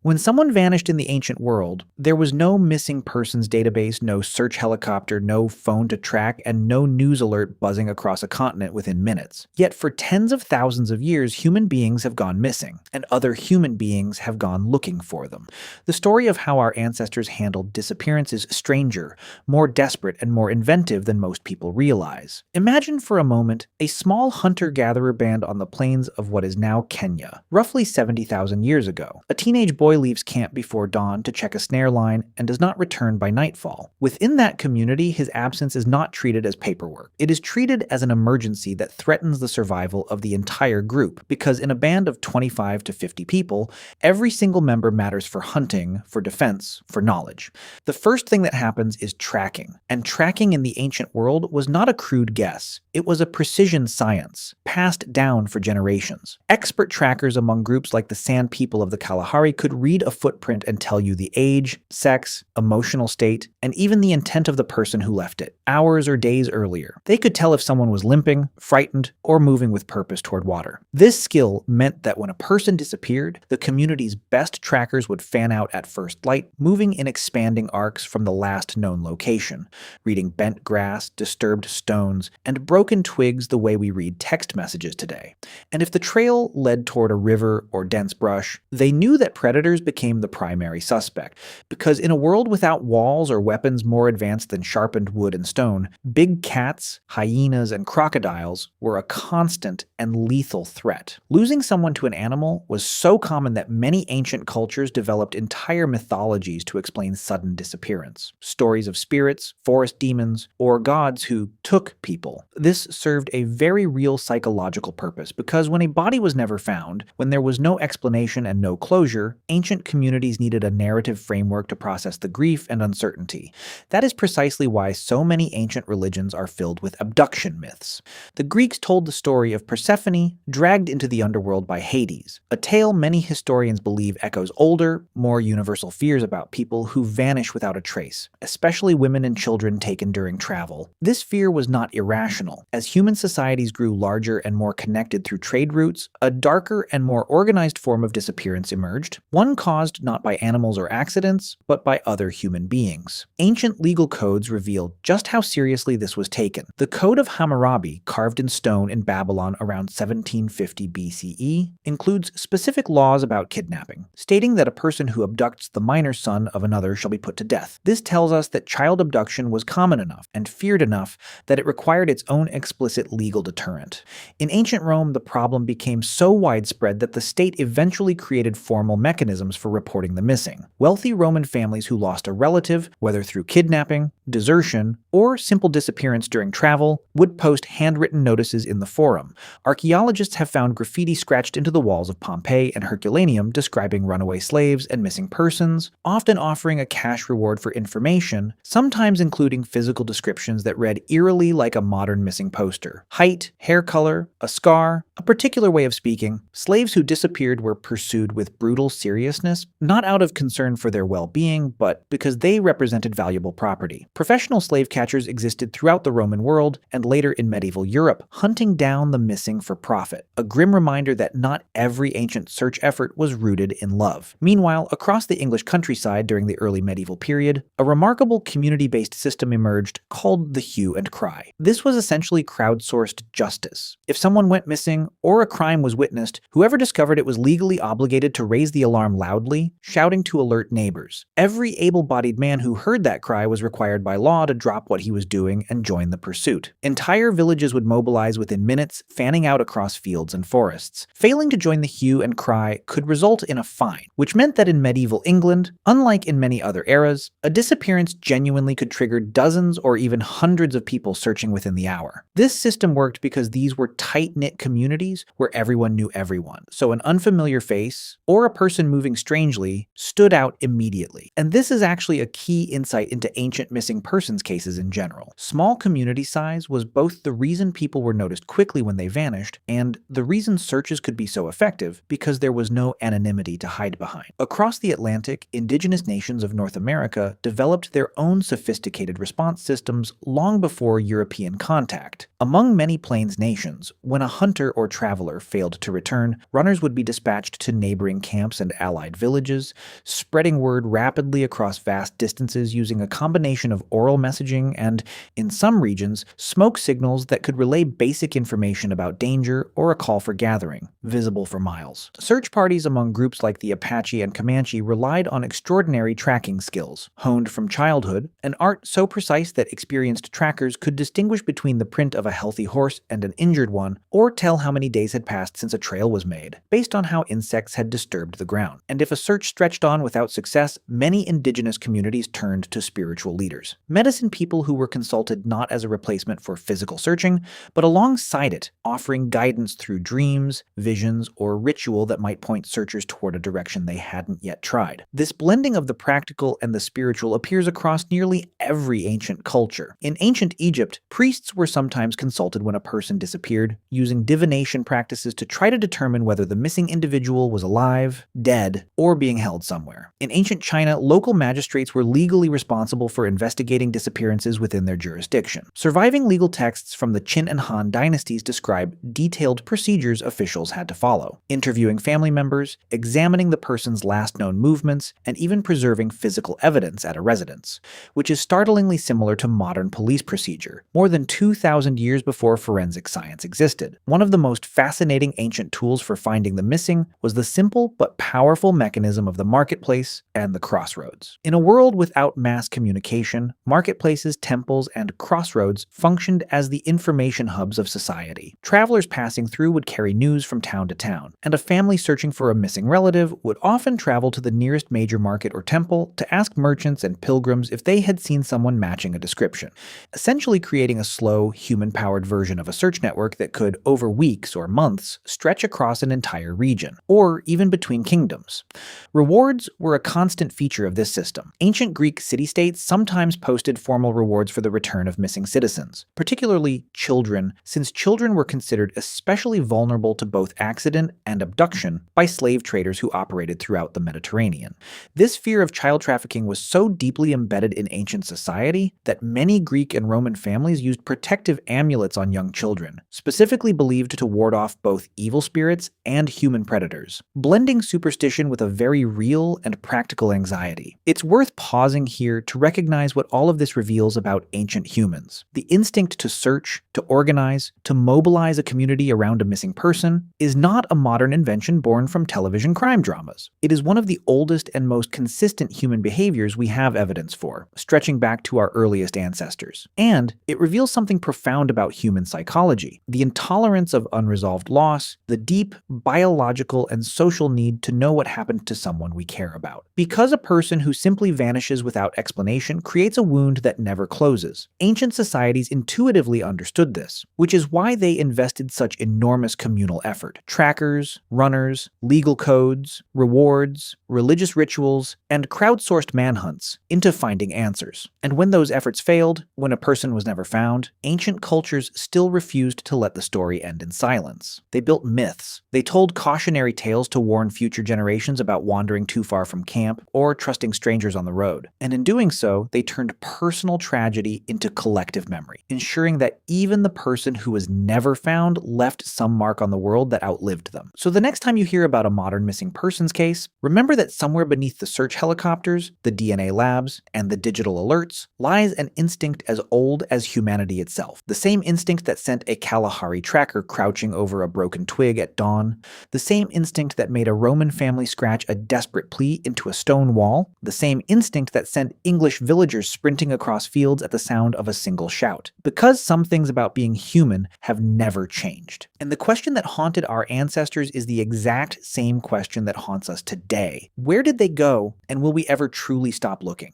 When someone vanished in the ancient world, there was no missing persons database, no search helicopter, no phone to track, and no news alert buzzing across a continent within minutes. Yet for tens of thousands of years, human beings have gone missing, and other human beings have gone looking for them. The story of how our ancestors handled disappearance is stranger, more desperate, and more inventive than most people realize. Imagine for a moment a small hunter-gatherer band on the plains of what is now Kenya, roughly 70,000 years ago. A teenage boy leaves camp before dawn to check a snare line and does not return by nightfall. Within that community, his absence is not treated as paperwork. It is treated as an emergency that threatens the survival of the entire group, because in a band of 25 to 50 people, every single member matters for hunting, for defense, for knowledge. The first thing that happens is tracking, and tracking in the ancient world was not a crude guess. It was a precision science, passed down for generations. Expert trackers among groups like the Sand People of the Kalahari could read a footprint and tell you the age, sex, emotional state, and even the intent of the person who left it, hours or days earlier. They could tell if someone was limping, frightened, or moving with purpose toward water. This skill meant that when a person disappeared, the community's best trackers would fan out at first light, moving in expanding arcs from the last known location, reading bent grass, disturbed stones, and broken twigs the way we read text messages today. And if the trail led toward a river or dense brush, they knew that predators became the primary suspect, because in a world without walls or weapons more advanced than sharpened wood and stone, big cats, hyenas, and crocodiles were a constant and lethal threat. Losing someone to an animal was so common that many ancient cultures developed entire mythologies to explain sudden disappearance. Stories of spirits, forest demons, or gods who took people. This served a very real psychological purpose, because when a body was never found, when there was no explanation and no closure, ancient communities needed a narrative framework to process the grief and uncertainty. That is precisely why so many ancient religions are filled with abduction myths. The Greeks told the story of Persephone dragged into the underworld by Hades, a tale many historians believe echoes older, more universal fears about people who vanish without a trace, especially women and children taken during travel. This fear was not irrational. As human societies grew larger and more connected through trade routes, a darker and more organized form of disappearance emerged, one caused not by animals or accidents, but by other human beings. Ancient legal codes revealed just how seriously this was taken. The Code of Hammurabi, carved in stone in Babylon around 1750 BCE, includes specific laws about kidnapping, stating that a person who abducts the minor son of another shall be put to death. This tells us that child abduction was common enough and feared enough that it required its own explicit legal deterrent. In ancient Rome, the problem became so widespread that the state eventually created formal mechanisms for reporting the missing. Wealthy Roman families who lost a relative, whether through kidnapping, desertion, or simple disappearance during travel, would post handwritten notices in the forum. Archaeologists have found graffiti scratched into the walls of Pompeii and Herculaneum describing runaway slaves and missing persons, often offering a cash reward for information, sometimes including physical descriptions that read eerily like a modern missing poster. Height, hair color, a scar, a particular way of speaking. Slaves who disappeared were pursued with brutal seriousness, not out of concern for their well-being, but because they represented valuable property. Professional slave catchers existed throughout the Roman world and later in medieval Europe, hunting down the missing for profit, a grim reminder that not every ancient search effort was rooted in love. Meanwhile, across the English countryside during the early medieval period, a remarkable community-based system emerged called the hue and cry. This was essentially crowdsourced justice. If someone went missing or a crime was witnessed, whoever discovered it was legally obligated to raise the alarm loudly, shouting to alert neighbors. Every able-bodied man who heard that cry was required by law to drop what he was doing and join the pursuit. Entire villages would mobilize within minutes, fanning out across fields and forests. Failing to join the hue and cry could result in a fine, which meant that in medieval England, unlike in many other eras, a disappearance genuinely could trigger dozens or even hundreds of people searching within the hour. This system worked because these were tight-knit communities where everyone knew everyone, so an unfamiliar face, or a person moving strangely, stood out immediately. And this is actually a key insight into ancient missing persons cases in general. Small community size was both the reason people were noticed quickly when they vanished, and the reason searches could be so effective because there was no anonymity to hide behind. Across the Atlantic, indigenous nations of North America developed their own sophisticated response systems long before European contact. Among many Plains nations, when a hunter or traveler failed to return, runners would be dispatched to neighboring camps and allied allied villages, spreading word rapidly across vast distances using a combination of oral messaging and, in some regions, smoke signals that could relay basic information about danger or a call for gathering, visible for miles. Search parties among groups like the Apache and Comanche relied on extraordinary tracking skills, honed from childhood, an art so precise that experienced trackers could distinguish between the print of a healthy horse and an injured one, or tell how many days had passed since a trail was made, based on how insects had disturbed the ground. And if a search stretched on without success, many indigenous communities turned to spiritual leaders, medicine people who were consulted not as a replacement for physical searching, but alongside it, offering guidance through dreams, visions, or ritual that might point searchers toward a direction they hadn't yet tried. This blending of the practical and the spiritual appears across nearly every ancient culture. In ancient Egypt, priests were sometimes consulted when a person disappeared, using divination practices to try to determine whether the missing individual was alive, dead, or being held somewhere. In ancient China, local magistrates were legally responsible for investigating disappearances within their jurisdiction. Surviving legal texts from the Qin and Han dynasties describe detailed procedures officials had to follow, interviewing family members, examining the person's last known movements, and even preserving physical evidence at a residence, which is startlingly similar to modern police procedure, more than 2,000 years before forensic science existed. One of the most fascinating ancient tools for finding the missing was the simple but powerful mechanism of the marketplace and the crossroads. In a world without mass communication, marketplaces, temples, and crossroads functioned as the information hubs of society. Travelers passing through would carry news from town to town, and a family searching for a missing relative would often travel to the nearest major market or temple to ask merchants and pilgrims if they had seen someone matching a description, essentially creating a slow, human-powered version of a search network that could, over weeks or months, stretch across an entire region, or even between kingdoms. Rewards were a constant feature of this system. Ancient Greek city-states sometimes posted formal rewards for the return of missing citizens, particularly children, since children were considered especially vulnerable to both accident and abduction by slave traders who operated throughout the Mediterranean. This fear of child trafficking was so deeply embedded in ancient society that many Greek and Roman families used protective amulets on young children, specifically believed to ward off both evil spirits and human predators, blending superstition with a very real and practical anxiety. It's worth pausing here to recognize what all of this reveals about ancient humans. The instinct to search, to organize, to mobilize a community around a missing person is not a modern invention born from television crime dramas. It is one of the oldest and most consistent human behaviors we have evidence for, stretching back to our earliest ancestors. And it reveals something profound about human psychology: the intolerance of unresolved loss, the deep biological and social need to know what happened to someone we care about. Because a person who simply vanishes without explanation creates a wound that never closes. Ancient societies intuitively understood this, which is why they invested such enormous communal effort. Trackers, runners, legal codes, rewards, religious rituals, and crowdsourced manhunts into finding answers. And when those efforts failed, when a person was never found, ancient cultures still refused to let the story end in silence. They built myths. They told cautionary tales to warn future generations about wandering too far from camp or trusting strangers on the road. And in doing so, they turned personal tragedy into collective memory, ensuring that even the person who was never found left some mark on the world that outlived them. So the next time you hear about a modern missing persons case, remember that somewhere beneath the search helicopters, the DNA labs, and the digital alerts lies an instinct as old as humanity itself. The same instinct that sent a Kalahari tracker crouching over a broken twig at dawn, the same instinct that made a Roman family scratch a desperate plea into a stone wall, the same instinct that sent English villagers sprinting across fields at the sound of a single shout. Because some things about being human have never changed. And the question that haunted our ancestors is the exact same question that haunts us today. Where did they go, and will we ever truly stop looking?